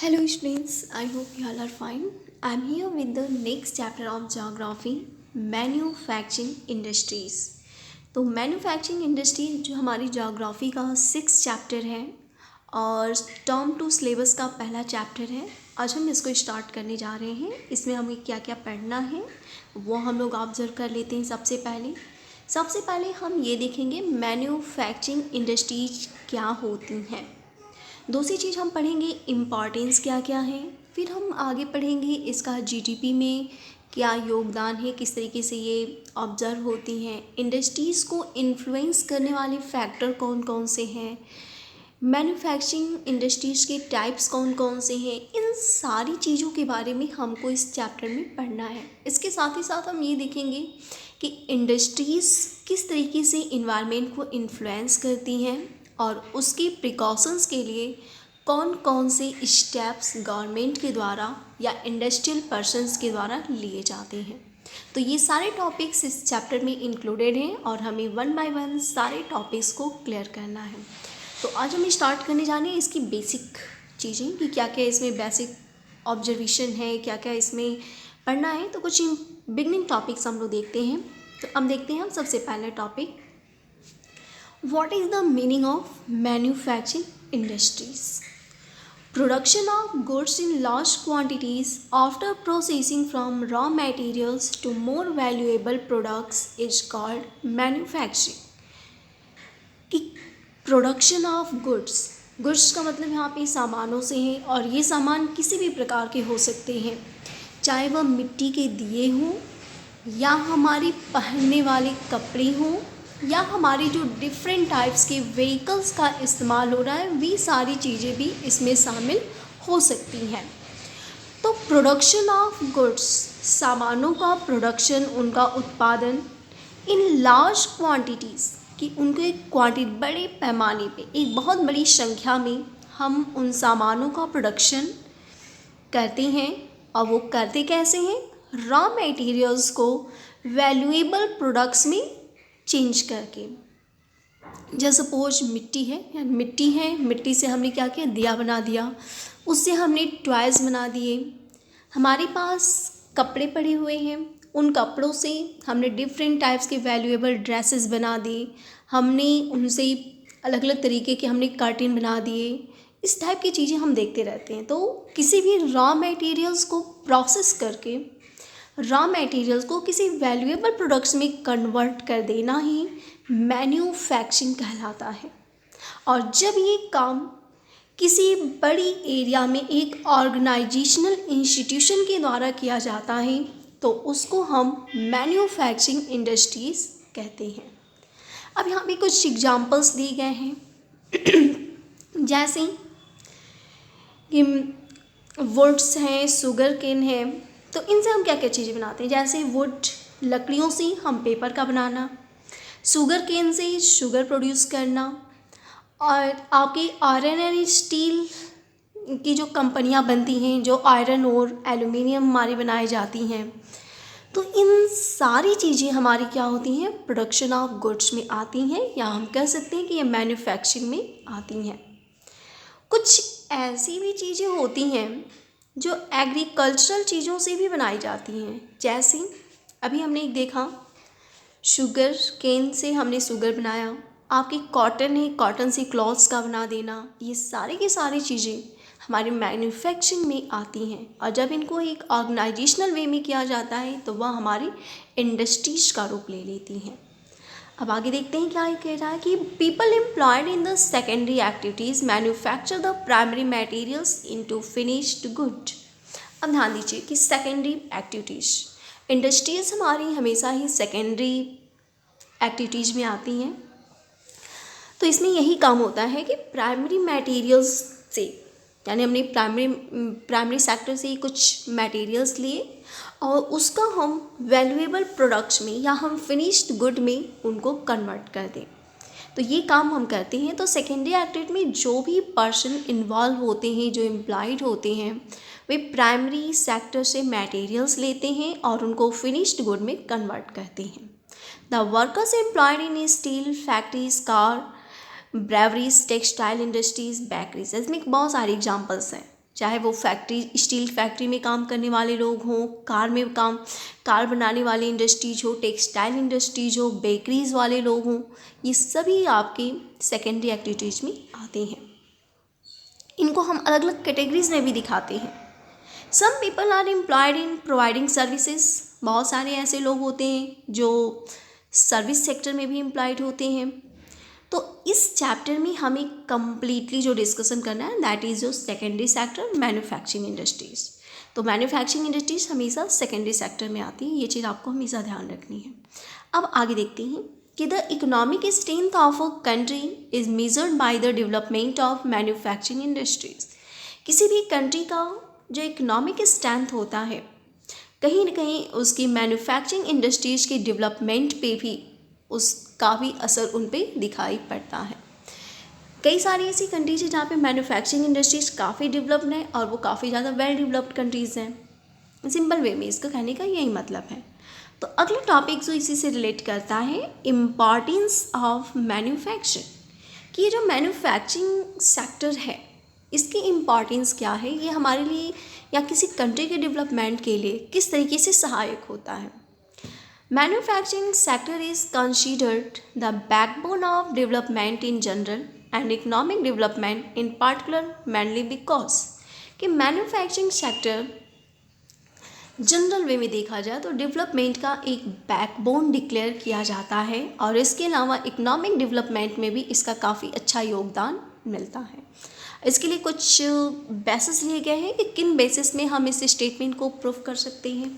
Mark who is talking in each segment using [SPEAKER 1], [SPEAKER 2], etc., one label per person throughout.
[SPEAKER 1] Hello students, I hope you all are fine. I am here with the next chapter of geography, manufacturing industries. तो manufacturing industry जो हमारी geography का 6 chapter है और term to syllabus का पहला chapter है। आज हम इसको स्टार्ट करने जा रहे हैं। इसमें हमें क्या क्या पढ़ना है वो हम लोग ऑब्जर्व कर लेते हैं। सबसे पहले हम ये देखेंगे मैन्युफैक्चरिंग इंडस्ट्रीज क्या होती हैं। दूसरी चीज़ हम पढ़ेंगे इम्पॉर्टेंस क्या क्या है। फिर हम आगे पढ़ेंगे इसका जीडीपी में क्या योगदान है, किस तरीके से ये ऑब्जर्व होती हैं। इंडस्ट्रीज़ को इन्फ्लुएंस करने वाले फैक्टर कौन कौन से हैं, मैन्युफैक्चरिंग इंडस्ट्रीज़ के टाइप्स कौन कौन से हैं, इन सारी चीज़ों के बारे में हमको इस चैप्टर में पढ़ना है। इसके साथ ही साथ हम ये देखेंगे कि इंडस्ट्रीज़ किस तरीके से इन्वायरमेंट को इन्फ्लुएंस करती हैं और उसकी प्रिकॉशंस के लिए कौन कौन से स्टेप्स गवर्नमेंट के द्वारा या इंडस्ट्रियल पर्सन्स के द्वारा लिए जाते हैं। तो ये सारे टॉपिक्स इस चैप्टर में इंक्लूडेड हैं और हमें वन बाय वन सारे टॉपिक्स को क्लियर करना है। तो आज हम स्टार्ट करने जाने इसकी बेसिक चीज़ें कि क्या क्या इसमें बेसिक ऑब्जर्वेशन है, क्या क्या इसमें पढ़ना है। तो कुछ बिगनिंग टॉपिक्स हम लोग देखते हैं। तो अब देखते हैं हम सबसे पहले topic, What is the meaning of manufacturing industries? Production of goods in large quantities after processing from raw materials to more valuable products is called manufacturing. कि प्रोडक्शन ऑफ गुड्स का मतलब यहाँ पे सामानों से है और ये सामान किसी भी प्रकार के हो सकते हैं, चाहे वह मिट्टी के दिए हों या हमारी पहनने वाले कपड़े हों या हमारी जो डिफरेंट टाइप्स के व्हीकल्स का इस्तेमाल हो रहा है, वे सारी चीज़ें भी इसमें शामिल हो सकती हैं। तो प्रोडक्शन ऑफ गुड्स, सामानों का प्रोडक्शन, उनका उत्पादन इन लार्ज क्वांटिटीज़ कि उनके क्वांटिटी बड़े पैमाने पे, एक बहुत बड़ी संख्या में हम उन सामानों का प्रोडक्शन करते हैं। और वो करते कैसे हैं? रॉ मटेरियल्स को वैल्यूएबल प्रोडक्ट्स में चेंज करके। जैसे सपोज मिट्टी है, मिट्टी से हमने क्या किया, दिया बना दिया, उससे हमने टॉयज़ बना दिए। हमारे पास कपड़े पड़े हुए हैं, उन कपड़ों से हमने डिफरेंट टाइप्स के वैल्यूएबल ड्रेसेस बना दिए, हमने उनसे अलग अलग तरीके के हमने कर्टेन बना दिए। इस टाइप की चीज़ें हम देखते रहते हैं। तो किसी भी रॉ मटेरियल्स को प्रोसेस करके रॉ मटेरियल्स को किसी वैल्यूएबल प्रोडक्ट्स में कन्वर्ट कर देना ही मैन्युफैक्चरिंग कहलाता है। और जब ये काम किसी बड़ी एरिया में एक ऑर्गेनाइजेशनल इंस्टीट्यूशन के द्वारा किया जाता है तो उसको हम मैन्युफैक्चरिंग इंडस्ट्रीज़ कहते हैं। अब यहाँ पे कुछ एग्जांपल्स दिए गए हैं जैसे कि वुड्स हैं, शुगर केन है। तो इनसे हम क्या क्या चीज़ें बनाते हैं, जैसे वुड, लकड़ियों से हम पेपर का बनाना, शुगर केन से शुगर प्रोड्यूस करना, और आपके आयरन एंड स्टील की जो कंपनियां बनती हैं, जो आयरन और एल्युमिनियम हमारी बनाई जाती हैं। तो इन सारी चीज़ें हमारी क्या होती हैं, प्रोडक्शन ऑफ गुड्स में आती हैं, या हम कह सकते हैं कि ये मैन्युफैक्चरिंग में आती हैं। कुछ ऐसी भी चीज़ें होती हैं जो एग्रीकल्चरल चीज़ों से भी बनाई जाती हैं। जैसे अभी हमने एक देखा, शुगर केन से हमने शुगर बनाया, आपकी कॉटन है, कॉटन से क्लॉथ्स का बना देना। ये सारी की सारी चीज़ें हमारी मैन्युफैक्चरिंग में आती हैं और जब इनको एक ऑर्गेनाइजेशनल वे में किया जाता है तो वह हमारी इंडस्ट्रीज का रूप ले लेती हैं। अब आगे देखते हैं क्या कह रहा है कि people employed in the secondary activities manufacture the primary materials into finished good. अब ध्यान दीजिए कि सेकेंडरी एक्टिविटीज़, इंडस्ट्रीज़ हमारी हमेशा ही सेकेंडरी एक्टिविटीज़ में आती हैं। तो इसमें यही काम होता है कि प्राइमरी मटेरियल्स से, यानी हमने प्राइमरी सेक्टर से कुछ मटेरियल्स लिए और उसका हम वैल्यूएबल प्रोडक्ट्स में या हम फिनिश्ड गुड में उनको कन्वर्ट कर दें। तो ये काम हम करते हैं। तो सेकेंडरी एक्टिविटी में जो भी पर्सन इन्वॉल्व होते हैं, जो एम्प्लॉयड होते हैं, वे प्राइमरी सेक्टर से मटेरियल्स लेते हैं और उनको फिनिश्ड गुड में कन्वर्ट करते हैं। The workers employed in steel factories, car, breweries, textile industries, bakeries, इसमें बहुत सारे एग्जाम्पल्स हैं। चाहे वो फैक्ट्री, स्टील फैक्ट्री में काम करने वाले लोग हों, कार बनाने वाली इंडस्ट्रीज हो, टेक्सटाइल इंडस्ट्रीज हो, बेकरीज वाले लोग हों, ये सभी आपके सेकेंडरी एक्टिविटीज़ में आते हैं। इनको हम अलग अलग कैटेगरीज में भी दिखाते हैं। Some people are employed in providing services, बहुत सारे ऐसे लोग होते हैं जो सर्विस सेक्टर में भी एम्प्लॉयड होते हैं। तो इस चैप्टर में हमें कंप्लीटली जो डिस्कशन करना है दैट इज़ जो सेकेंडरी सेक्टर मैन्युफैक्चरिंग इंडस्ट्रीज़। तो मैन्युफैक्चरिंग इंडस्ट्रीज हमेशा सेकेंडरी सेक्टर में आती है, ये चीज़ आपको हमेशा ध्यान रखनी है। अब आगे देखते हैं कि the economic strength of a country is measured by the development of manufacturing industries. किसी भी कंट्री का जो इकोनॉमिक स्ट्रेंथ होता है कहीं न कहीं उसकी मैन्युफैक्चरिंग इंडस्ट्रीज के डेवलपमेंट पे भी उसका भी असर उन पे दिखाई पड़ता है। कई सारी ऐसी कंट्रीज हैं जहाँ पे मैन्युफैक्चरिंग इंडस्ट्रीज काफ़ी डेवलप्ड हैं और वो काफ़ी ज़्यादा वेल डेवलप्ड कंट्रीज़ हैं। सिंपल वे में इसका कहने का यही मतलब है। तो अगला टॉपिक जो इसी से रिलेट करता है इम्पॉर्टेंस ऑफ मैन्युफैक्चरिंग, कि ये जो मैन्युफैक्चरिंग सेक्टर है इसकी इम्पॉर्टेंस क्या है, ये हमारे लिए या किसी कंट्री के डेवलपमेंट के लिए किस तरीके से सहायक होता है। Manufacturing sector is considered the backbone of development in general and economic development in particular mainly because कि मैन्युफैक्चरिंग सेक्टर जनरल वे में देखा जाए तो डेवलपमेंट का एक बैकबोन डिक्लेयर किया जाता है और इसके अलावा इकोनॉमिक डेवलपमेंट में भी इसका काफ़ी अच्छा योगदान मिलता है। इसके लिए कुछ बेसिस लिए गए हैं कि किन बेसिस में हम इस स्टेटमेंट को प्रूव कर सकते हैं।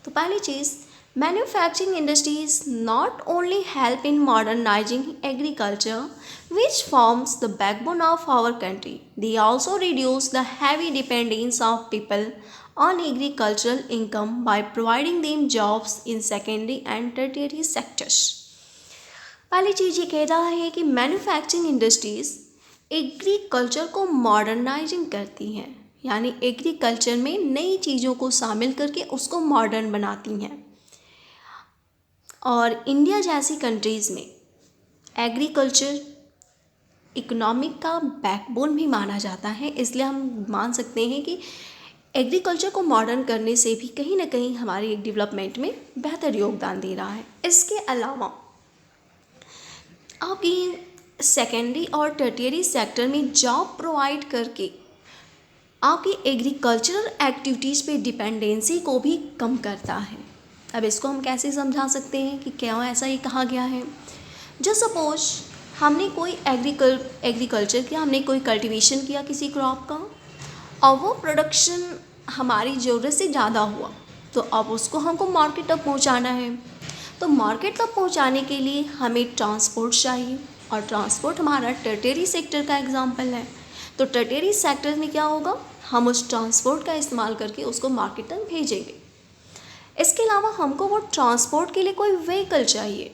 [SPEAKER 1] तो पहली चीज़, manufacturing industries not only help in modernising agriculture which forms the backbone of our country, they also reduce the heavy dependence of people on agricultural income by providing them jobs in secondary and tertiary sectors। पहली चीज़ ये कह रहा है कि manufacturing industries agriculture को modernising करती हैं, यानी एग्रीकल्चर में नई चीज़ों को शामिल करके उसको मॉडर्न बनाती हैं। और इंडिया जैसी कंट्रीज़ में एग्रीकल्चर इकोनॉमिक का बैकबोन भी माना जाता है, इसलिए हम मान सकते हैं कि एग्रीकल्चर को मॉडर्न करने से भी कहीं ना कहीं हमारी डेवलपमेंट में बेहतर योगदान दे रहा है। इसके अलावा आपकी सेकेंडरी और टर्टियरी सेक्टर में जॉब प्रोवाइड करके आपकी एग्रीकल्चरल एक्टिविटीज़ पे डिपेंडेंसी को भी कम करता है। अब इसको हम कैसे समझा सकते हैं कि क्यों ऐसा ये कहा गया है। जो सपोज हमने कोई एग्रीकल्चर किया, हमने कोई कल्टीवेशन किया किसी क्रॉप का और वो प्रोडक्शन हमारी ज़रूरत से ज़्यादा हुआ, तो अब उसको हमको मार्केट तक पहुंचाना है। तो मार्केट तक पहुंचाने के लिए हमें ट्रांसपोर्ट चाहिए और ट्रांसपोर्ट हमारा टर्टियरी सेक्टर का एग्जांपल है। तो टर्टियरी सेक्टर में क्या होगा, हम उस ट्रांसपोर्ट का इस्तेमाल करके उसको मार्केट तक भेजेंगे। इसके अलावा हमको वो ट्रांसपोर्ट के लिए कोई व्हीकल चाहिए,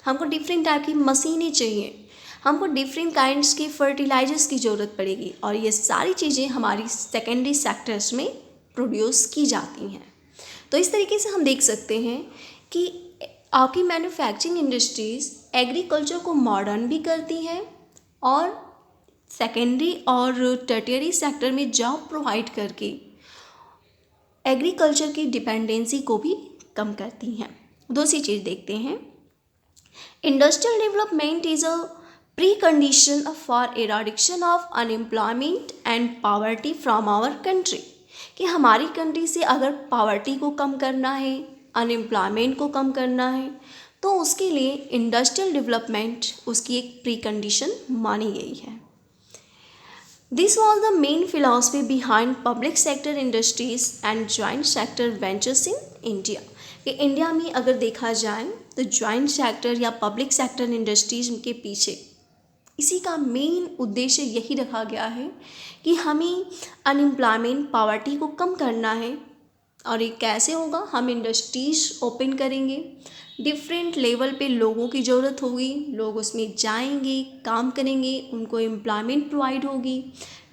[SPEAKER 1] हमको डिफरेंट टाइप की मशीनें चाहिए, हमको डिफरेंट काइंड्स की फर्टिलाइजर्स की ज़रूरत पड़ेगी और ये सारी चीज़ें हमारी सेकेंडरी सेक्टर्स में प्रोड्यूस की जाती हैं। तो इस तरीके से हम देख सकते हैं कि आपकी मैन्युफैक्चरिंग इंडस्ट्रीज़ एग्रीकल्चर को मॉडर्न भी करती हैं और सेकेंडरी और टर्टियरी सेक्टर में जॉब प्रोवाइड करके एग्रीकल्चर की डिपेंडेंसी को भी कम करती हैं। दूसरी चीज़ देखते हैं, industrial development is a precondition for eradication of unemployment and poverty from our country, कि हमारी कंट्री से अगर पावर्टी को कम करना है, अनएम्प्लॉयमेंट को कम करना है, तो उसके लिए इंडस्ट्रियल डेवलपमेंट उसकी एक प्री कंडीशन मानी गई है। This was the main philosophy behind public sector industries and joint sector ventures in India, कि इंडिया में अगर देखा जाए तो ज्वाइंट सेक्टर या पब्लिक सेक्टर इंडस्ट्रीज के पीछे इसी का मेन उद्देश्य यही रखा गया है कि हमें अनएम्प्लॉयमेंट पावर्टी को कम करना है। और ये कैसे होगा, हम इंडस्ट्रीज ओपन करेंगे, डिफरेंट लेवल पे लोगों की ज़रूरत होगी, लोग उसमें जाएंगे, काम करेंगे, उनको एम्प्लॉयमेंट प्रोवाइड होगी,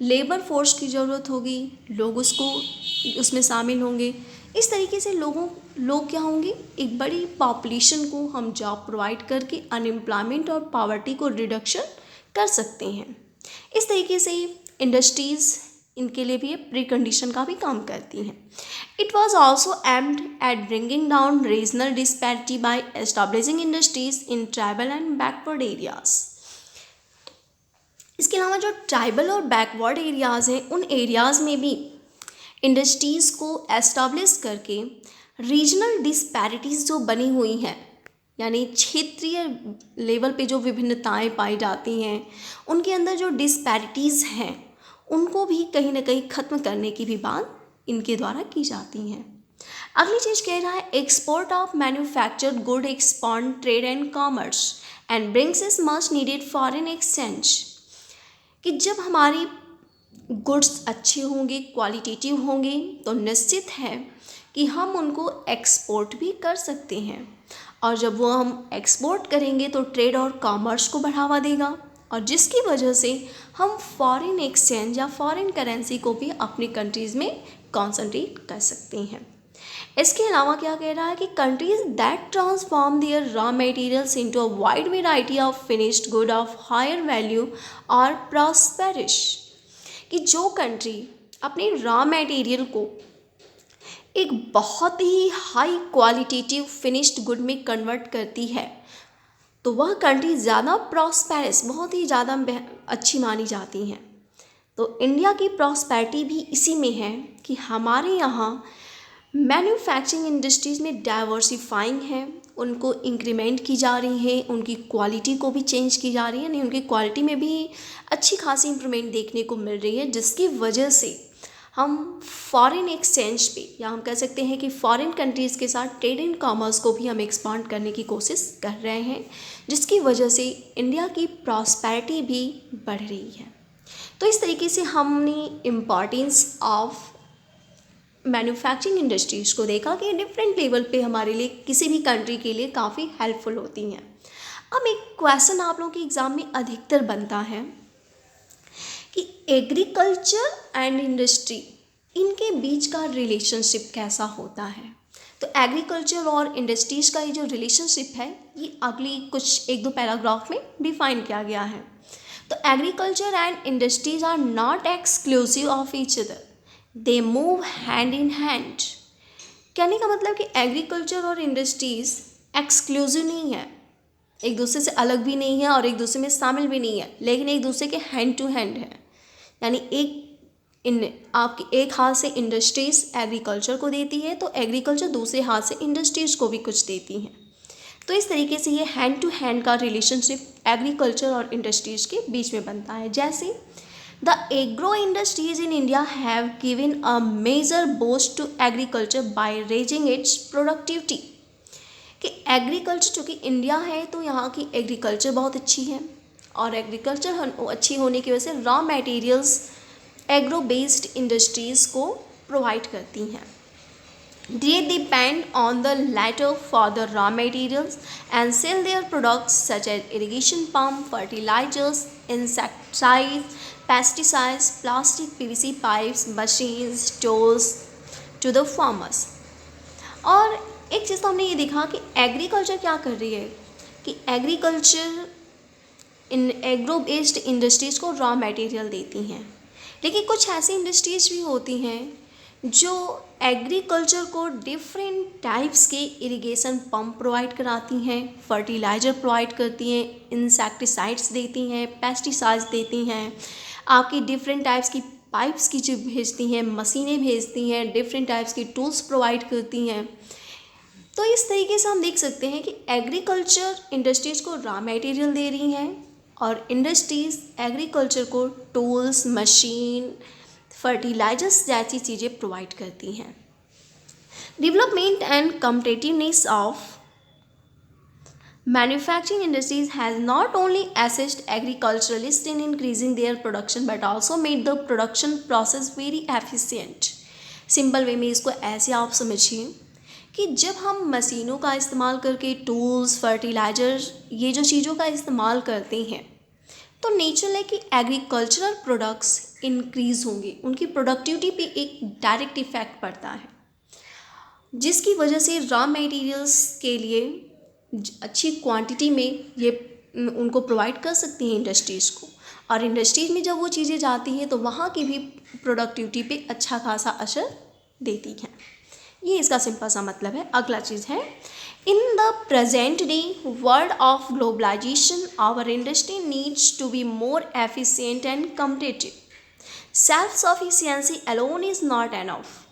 [SPEAKER 1] लेबर फोर्स की ज़रूरत होगी, लोग उसमें शामिल होंगे। इस तरीके से लोग क्या होंगे, एक बड़ी पॉपुलेशन को हम जॉब प्रोवाइड करके अनएम्प्लॉयमेंट और पावर्टी को रिडक्शन कर सकते हैं। इस तरीके से इंडस्ट्रीज़ इनके लिए भी ये प्री कंडीशन का भी काम करती हैं। It was also aimed at bringing down regional disparity by establishing industries in tribal and backward areas. इसके अलावा जो ट्राइबल और बैकवर्ड एरियाज़ हैं उन एरियाज़ में भी इंडस्ट्रीज़ को एस्टाब्लिश करके रीजनल डिस्पैरिटीज़ जो बनी हुई हैं, यानी क्षेत्रीय लेवल पे जो विभिन्नताएं पाई जाती हैं, उनके अंदर जो डिस्पैरिटीज़ हैं उनको भी कहीं ना कहीं ख़त्म करने की भी बात इनके द्वारा की जाती हैं। अगली चीज़ कह रहा है export of manufactured good expand trade and commerce and brings is much needed foreign exchange. कि जब हमारी गुड्स अच्छे होंगे, क्वालिटेटिव होंगे, तो निश्चित है कि हम उनको एक्सपोर्ट भी कर सकते हैं, और जब वो हम एक्सपोर्ट करेंगे तो ट्रेड और कॉमर्स को बढ़ावा देगा, और जिसकी वजह से हम फॉरेन एक्सचेंज या फॉरेन करेंसी को भी अपनी कंट्रीज़ में कॉन्सेंट्रेट कर सकते हैं। इसके अलावा क्या कह रहा है कि countries that transform their raw materials into a wide variety of finished good of higher value और प्रॉस्पेरिश। कि जो कंट्री अपने रॉ मटेरियल को एक बहुत ही हाई क्वालिटेटिव फिनिश्ड गुड में कन्वर्ट करती है, तो वह कंट्री ज़्यादा प्रॉस्पेरस, बहुत ही ज़्यादा अच्छी मानी जाती हैं। तो इंडिया की प्रॉस्पेरिटी भी इसी में है कि हमारे यहाँ मैन्युफैक्चरिंग इंडस्ट्रीज़ में डाइवर्सिफाइंग है, उनको इंक्रीमेंट की जा रही है, उनकी क्वालिटी को भी चेंज की जा रही है, यानी उनकी क्वालिटी में भी अच्छी खासी इंप्रूवमेंट देखने को मिल रही है, जिसकी वजह से हम फॉरेन एक्सचेंज पे, या हम कह सकते हैं कि फॉरेन कंट्रीज़ के साथ ट्रेड एंड कॉमर्स को भी हम एक्सपांड करने की कोशिश कर रहे हैं, जिसकी वजह से इंडिया की प्रॉस्पेरिटी भी बढ़ रही है। तो इस तरीके से हमने इम्पॉर्टेंस ऑफ मैन्युफैक्चरिंग इंडस्ट्रीज़ को देखा कि डिफरेंट लेवल पे हमारे लिए, किसी भी कंट्री के लिए काफ़ी हेल्पफुल होती हैं। अब एक क्वेश्चन आप लोगों के एग्ज़ाम में अधिकतर बनता है कि एग्रीकल्चर एंड इंडस्ट्री, इनके बीच का रिलेशनशिप कैसा होता है। तो एग्रीकल्चर और इंडस्ट्रीज़ का ये जो रिलेशनशिप है, ये अगली कुछ 1-2 पैराग्राफ में डिफाइन किया गया है। तो agriculture and industries are not exclusive of each other, they move hand in hand. कहने का मतलब कि एग्रीकल्चर और इंडस्ट्रीज़ एक्सक्लूसिव नहीं है, एक दूसरे से अलग भी नहीं है और एक दूसरे में शामिल भी नहीं है, लेकिन एक दूसरे के हैंड टू हैंड है। यानी आपकी एक हाथ से इंडस्ट्रीज़ एग्रीकल्चर को देती है, तो एग्रीकल्चर दूसरे हाथ से इंडस्ट्रीज़ को भी कुछ देती हैं। तो इस तरीके से ये हैंड टू हैंड का रिलेशनशिप एग्रीकल्चर और इंडस्ट्रीज़ के बीच में बनता है। जैसे the agro industries in India have given a major boost to agriculture by raising its productivity. कि एग्रीकल्चर, चूँकि इंडिया है तो यहाँ की एग्रीकल्चर बहुत अच्छी है, और एग्रीकल्चर अच्छी होने की वजह से raw materials agro based industries को प्रोवाइड करती हैं। They depend on the latter for the raw materials and sell their products such as irrigation pump, fertilizers, insecticides, pesticides, plastic PVC pipes, machines, tools to the farmers. और एक चीज़ तो हमने ये देखा कि एग्रीकल्चर क्या कर रही है, कि agriculture in agro based industries को रॉ मटेरियल देती हैं, लेकिन कुछ ऐसी इंडस्ट्रीज़ भी होती हैं जो एग्रीकल्चर को डिफरेंट टाइप्स के इरिगेशन पंप प्रोवाइड कराती हैं, फर्टिलाइज़र प्रोवाइड करती हैं, इंसेक्टिसाइड्स देती हैं, पेस्टिसाइड्स देती हैं, आपकी डिफरेंट टाइप्स की पाइप्स की चीज़ भेजती हैं, मशीनें भेजती हैं, डिफरेंट टाइप्स की टूल्स प्रोवाइड करती हैं। तो इस तरीके से हम देख सकते हैं कि एग्रीकल्चर इंडस्ट्रीज़ को रॉ मटेरियल दे रही हैं, और इंडस्ट्रीज़ एग्रीकल्चर को टूल्स, मशीन, फर्टिलाइजर्स जैसी चीज़ें प्रोवाइड करती हैं। Development and competitiveness of manufacturing industries has not only assist agriculturalist in increasing their production but also made the production process very efficient. Simple way में इसको ऐसे आप समझिए कि जब हम मशीनों का इस्तेमाल करके टूल्स, फर्टिलाइजर, ये जो चीज़ों का इस्तेमाल करते हैं, तो नेचुरल है कि एग्रीकल्चरल प्रोडक्ट्स इंक्रीज़ होंगे, उनकी प्रोडक्टिविटी पे एक डायरेक्ट इफ़ेक्ट पड़ता है, जिसकी वजह से रॉ मटेरियल्स के लिए अच्छी क्वांटिटी में ये उनको प्रोवाइड कर सकती हैं इंडस्ट्रीज़ को, और इंडस्ट्रीज में जब वो चीज़ें जाती हैं तो वहाँ की भी प्रोडक्टिविटी पे अच्छा खासा असर देती हैं। ये इसका सिंपल सा मतलब है। अगला चीज़ है, in the present day world of globalization our industry needs to be more efficient and competitive. Self sufficiency alone is not enough.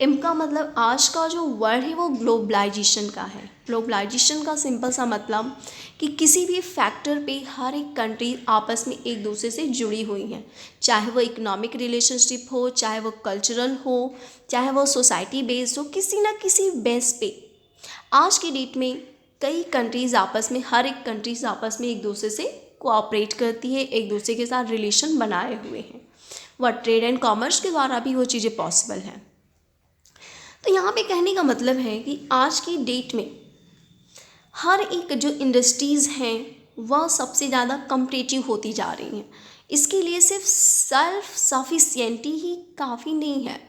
[SPEAKER 1] इनका मतलब आज का जो वर्ड है वो ग्लोबलाइजेशन का है। ग्लोबलाइजेशन का सिंपल सा मतलब कि किसी भी फैक्टर पे हर एक कंट्री आपस में एक दूसरे से जुड़ी हुई हैं, चाहे वो इकोनॉमिक रिलेशनशिप हो, चाहे वो कल्चरल हो, चाहे वो सोसाइटी बेस्ड हो, किसी ना किसी बेस पे आज की डेट में कई कंट्रीज़ आपस में, हर एक कंट्रीज़ आपस में एक दूसरे से कोऑपरेट करती है, एक दूसरे के साथ रिलेशन बनाए हुए हैं। वह ट्रेड एंड कॉमर्स के द्वारा भी वो चीज़ें पॉसिबल हैं। तो यहाँ पे कहने का मतलब है कि आज की डेट में हर एक जो इंडस्ट्रीज़ हैं वह सबसे ज़्यादा कम्पिटिटिव होती जा रही हैं। इसके लिए सिर्फ सेल्फ सफिशिएंटी ही काफ़ी नहीं है।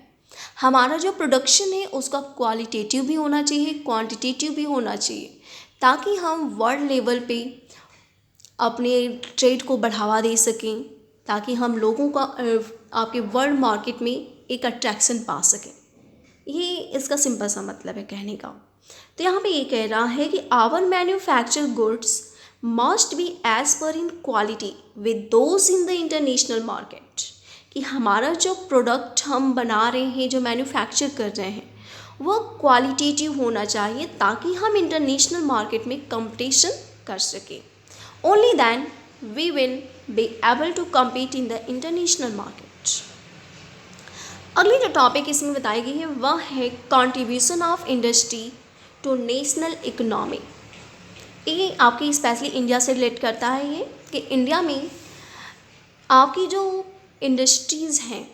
[SPEAKER 1] हमारा जो प्रोडक्शन है उसका क्वालिटेटिव भी होना चाहिए, क्वांटिटेटिव भी होना चाहिए, ताकि हम वर्ल्ड लेवल पे अपने ट्रेड को बढ़ावा दे सकें, ताकि हम लोगों का आपके वर्ल्ड मार्केट में एक अट्रैक्शन पा सकें। ये इसका सिंपल सा मतलब है कहने का। तो यहाँ पे ये कह रहा है कि our manufacture goods must be at par in quality with those in the international market, कि हमारा जो प्रोडक्ट हम बना रहे हैं, जो मैन्युफैक्चर कर रहे हैं, वह क्वालिटेटिव होना चाहिए ताकि हम इंटरनेशनल मार्केट में कंपटीशन कर सकें। Only then we will be able to compete in the international market. अगली जो टॉपिक इसमें बताई गई है वह है contribution of industry to national economy. ये आपकी स्पेशली इंडिया से रिलेट करता है ये, कि इंडिया में आपकी जो इंडस्ट्रीज़ हैं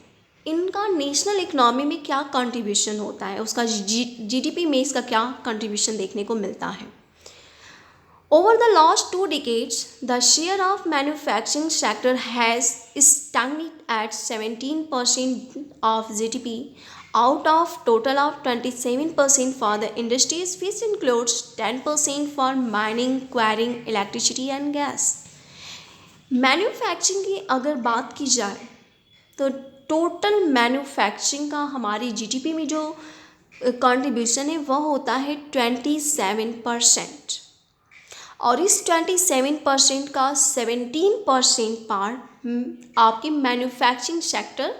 [SPEAKER 1] इनका नेशनल इकोनॉमी में क्या कंट्रीब्यूशन होता है, उसका जीडीपी में इसका क्या कंट्रीब्यूशन देखने को मिलता है। Over the last 2 decades, the share of manufacturing sector has stagnated at 17% of GDP out of total of 27% for the industries, which includes 10% for mining, quarrying, electricity and gas. Manufacturing की अगर बात की जाए तो टोटल मैन्युफैक्चरिंग का हमारी GDP में जो कंट्रीब्यूशन है वह होता है 27%, और इस 27% का 17% पार्ट आपकी मैन्युफैक्चरिंग सेक्टर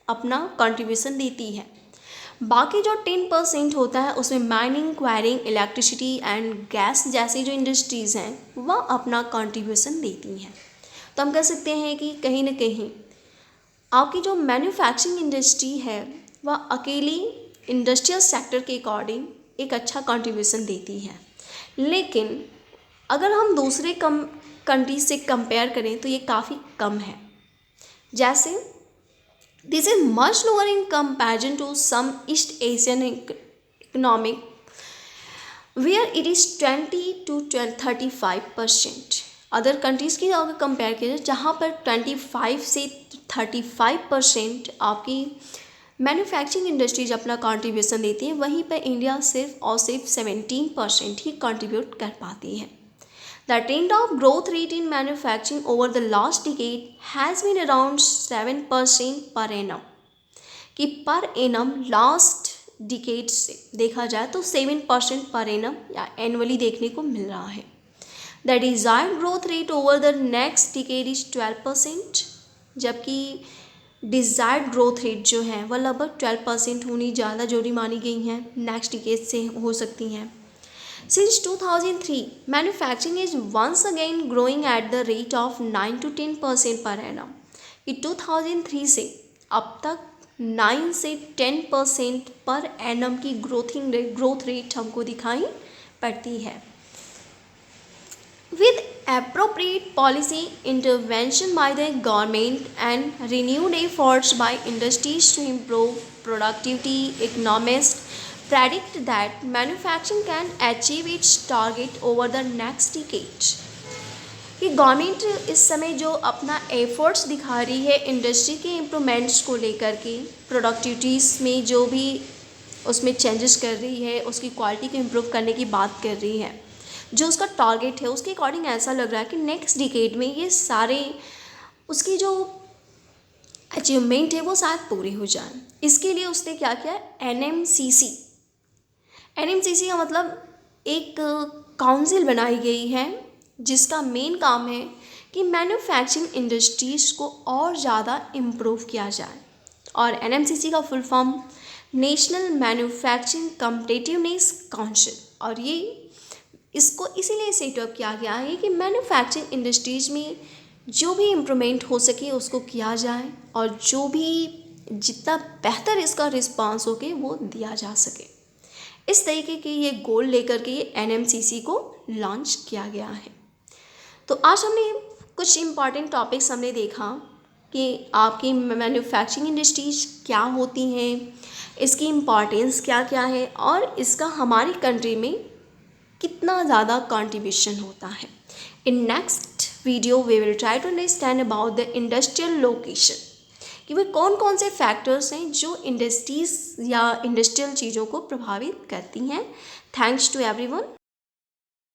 [SPEAKER 1] अपना कंट्रीब्यूशन देती है। बाकी जो 10% होता है उसमें mining, enquiring, electricity and gas जैसी जो इंडस्ट्रीज़ हैं वह अपना कंट्रीब्यूशन देती हैं। तो हम कह सकते हैं कि कहीं ना कहीं आपकी जो मैन्युफैक्चरिंग इंडस्ट्री है वह अकेली इंडस्ट्रियल सेक्टर के अकॉर्डिंग एक अच्छा कंट्रीब्यूशन देती है, लेकिन अगर हम दूसरे कंट्रीज से कंपेयर करें तो ये काफ़ी कम है। जैसे this is much lower in comparison to some East Asian economic where it is 20 to 35%। Other countries की अगर कंपेयर किया जाए जहाँ पर 25 से 35% आपकी मैन्युफैक्चरिंग इंडस्ट्रीज अपना कंट्रीब्यूशन देती हैं, वहीं पर इंडिया सिर्फ और सिर्फ 17% ही कंट्रीब्यूट कर पाती है। The trend of growth rate in manufacturing over the last decade has been around 7% per annum, कि पर एनम लास्ट डिकेड से देखा जाए तो 7% पर एनम या एनुअली देखने को मिल रहा है। The desired growth rate over the next decade is 12%, जबकि डिज़ायर्ड ग्रोथ रेट जो है वह लगभग 12% होनी ज़्यादा जरूरी मानी गई हैं, नेक्स्ट डिकेड से हो सकती हैं। Since 2003, manufacturing is once again growing at the rate of 9 to 10% per annum. कि 2003 से अब तक 9 से 10% पर एनम की ग्रोथ रेट हमको दिखाई पड़ती है। With appropriate policy intervention by the government and renewed efforts by industries to improve productivity, economists predict that manufacturing can achieve its target over the next decade। कि government इस समय जो अपना एफर्ट्स दिखा रही है इंडस्ट्री के इम्प्रूवमेंट्स को लेकर के, प्रोडक्टिविटीज़ में जो भी उसमें चेंजेस कर रही है, उसकी क्वालिटी को इम्प्रूव करने की बात कर रही है, जो उसका टारगेट है उसके अकॉर्डिंग ऐसा लग रहा है कि नेक्स्ट डिकेड में ये सारे उसकी जो अचीवमेंट है वो शायद पूरी हो जाए। इसके लिए उसने क्या किया, एनएमसीसी का मतलब एक काउंसिल बनाई गई है जिसका मेन काम है कि मैन्युफैक्चरिंग इंडस्ट्रीज़ को और ज़्यादा इम्प्रूव किया जाए। और एनएमसीसी का full form national manufacturing competitiveness council, और ये इसको इसीलिए सेटअप किया गया है कि मैन्युफैक्चरिंग इंडस्ट्रीज़ में जो भी इम्प्रूवमेंट हो सके उसको किया जाए और जो भी जितना बेहतर इसका रिस्पांस हो के वो दिया जा सके। इस तरीके के ये गोल लेकर के ये एनएमसीसी को लॉन्च किया गया है। तो आज हमने कुछ इम्पॉर्टेंट टॉपिक्स हमने देखा कि आपकी मैन्युफैक्चरिंग इंडस्ट्रीज क्या होती हैं, इसकी इम्पॉर्टेंस क्या क्या है और इसका हमारी कंट्री में कितना ज़्यादा कंट्रीब्यूशन होता है। In next video we will try to understand about the industrial location, कि वे कौन कौन से फैक्टर्स हैं जो इंडस्ट्रीज़ या इंडस्ट्रियल चीज़ों को प्रभावित करती हैं। Thanks to everyone.